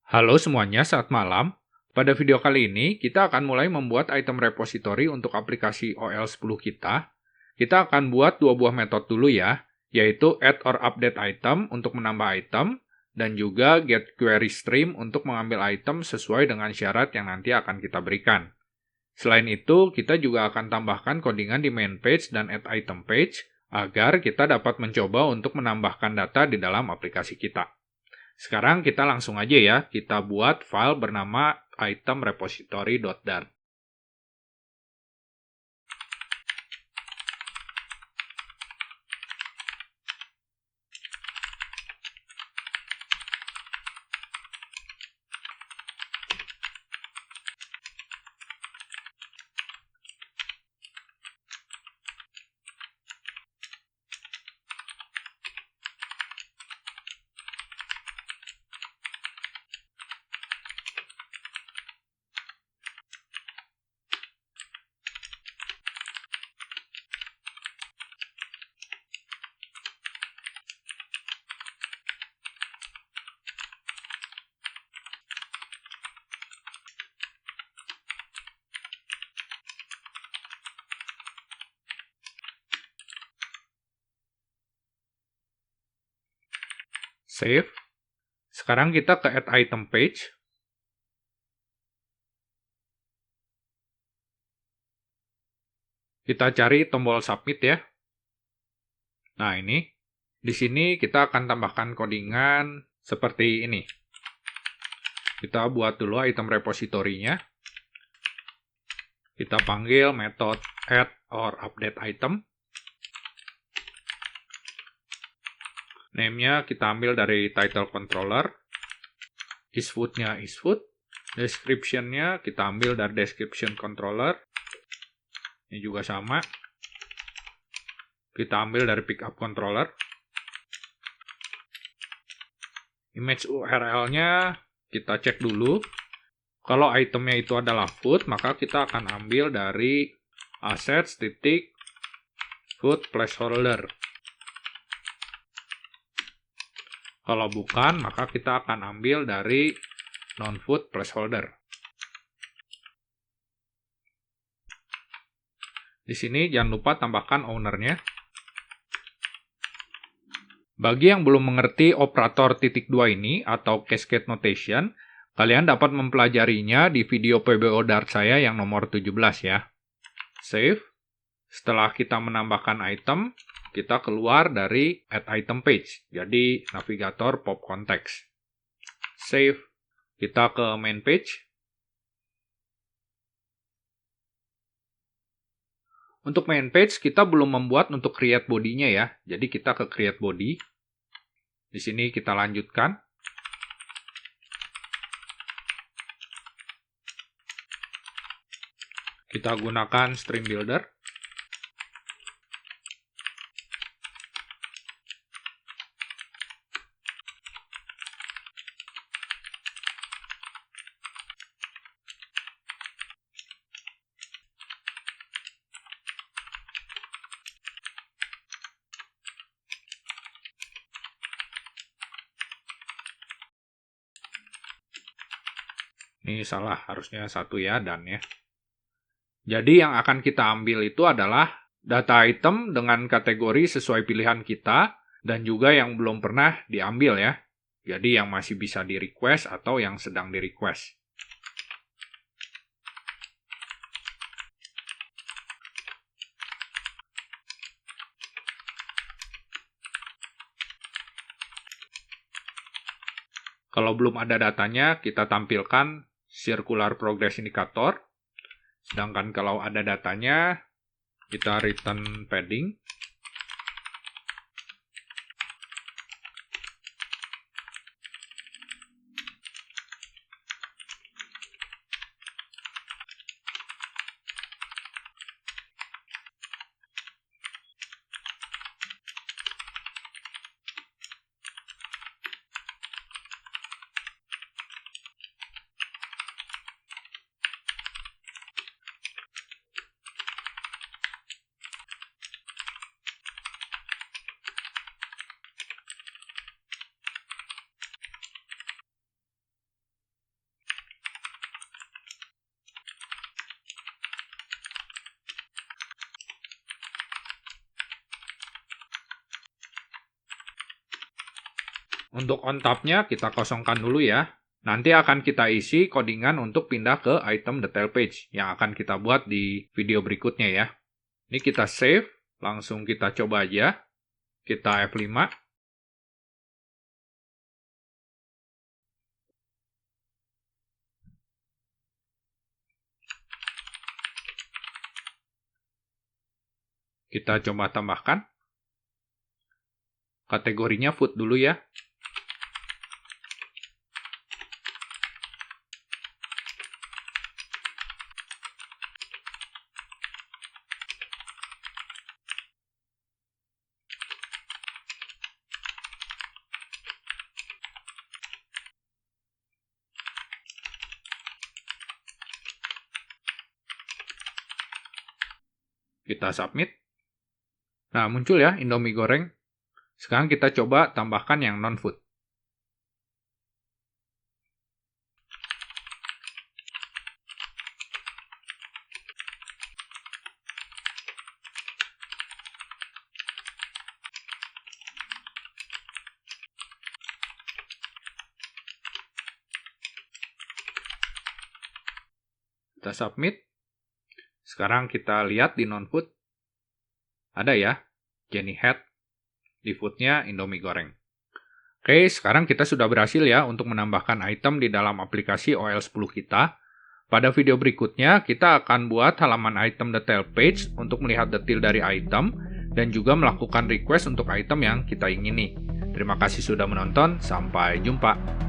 Halo semuanya, selamat malam. Pada video kali ini, kita akan mulai membuat item repository untuk aplikasi OL10 kita. Kita akan buat dua buah metode dulu ya, yaitu add or update item untuk menambah item, dan juga get query stream untuk mengambil item sesuai dengan syarat yang nanti akan kita berikan. Selain itu, kita juga akan tambahkan codingan di main page dan add item page, agar kita dapat mencoba untuk menambahkan data di dalam aplikasi kita. Sekarang kita langsung aja ya, kita buat file bernama item repository.dart. Save. Sekarang kita ke add item page. Kita cari tombol submit ya. Nah, ini. Di sini kita akan tambahkan codingan seperti ini. Kita buat dulu item repository-nya. Kita panggil metode add or update item. Name-nya kita ambil dari title controller. IsFood-nya isFood. Description-nya kita ambil dari description controller. Ini juga sama. Kita ambil dari pickup controller. Image URL-nya kita cek dulu. Kalau itemnya itu adalah food, maka kita akan ambil dari assets.food placeholder. Kalau bukan, maka kita akan ambil dari non-food placeholder. Di sini jangan lupa tambahkan owner-nya. Bagi yang belum mengerti operator titik 2 ini atau cascade notation, kalian dapat mempelajarinya di video PBO Dart saya yang nomor 17 ya. Save. Setelah kita menambahkan item, kita keluar dari add item page, jadi navigator pop context. Save. Kita ke main page. Untuk main page, kita belum membuat untuk create body-nya ya. Jadi kita ke create body. Di sini kita lanjutkan. Kita gunakan stream builder. Ini salah, harusnya satu ya, dan ya. Jadi yang akan kita ambil itu adalah data item dengan kategori sesuai pilihan kita, dan juga yang belum pernah diambil ya. Jadi yang masih bisa di-request atau yang sedang di-request. Kalau belum ada datanya, kita tampilkan circular progress indicator. Sedangkan kalau ada datanya, kita return padding. Untuk on tab-nya kita kosongkan dulu ya. Nanti akan kita isi codingan untuk pindah ke item detail page yang akan kita buat di video berikutnya ya. Ini kita save, langsung kita coba aja. Kita F5. Kita coba tambahkan. Kategorinya food dulu ya. Kita submit. Nah, muncul ya Indomie goreng. Sekarang kita coba tambahkan yang non-food. Kita submit. Sekarang kita lihat di non-food. Ada ya, Jenny Head. Di food-nya Indomie goreng. Oke, sekarang kita sudah berhasil ya untuk menambahkan item di dalam aplikasi OL10 kita. Pada video berikutnya, kita akan buat halaman item detail page untuk melihat detail dari item dan juga melakukan request untuk item yang kita ingini. Terima kasih sudah menonton, sampai jumpa.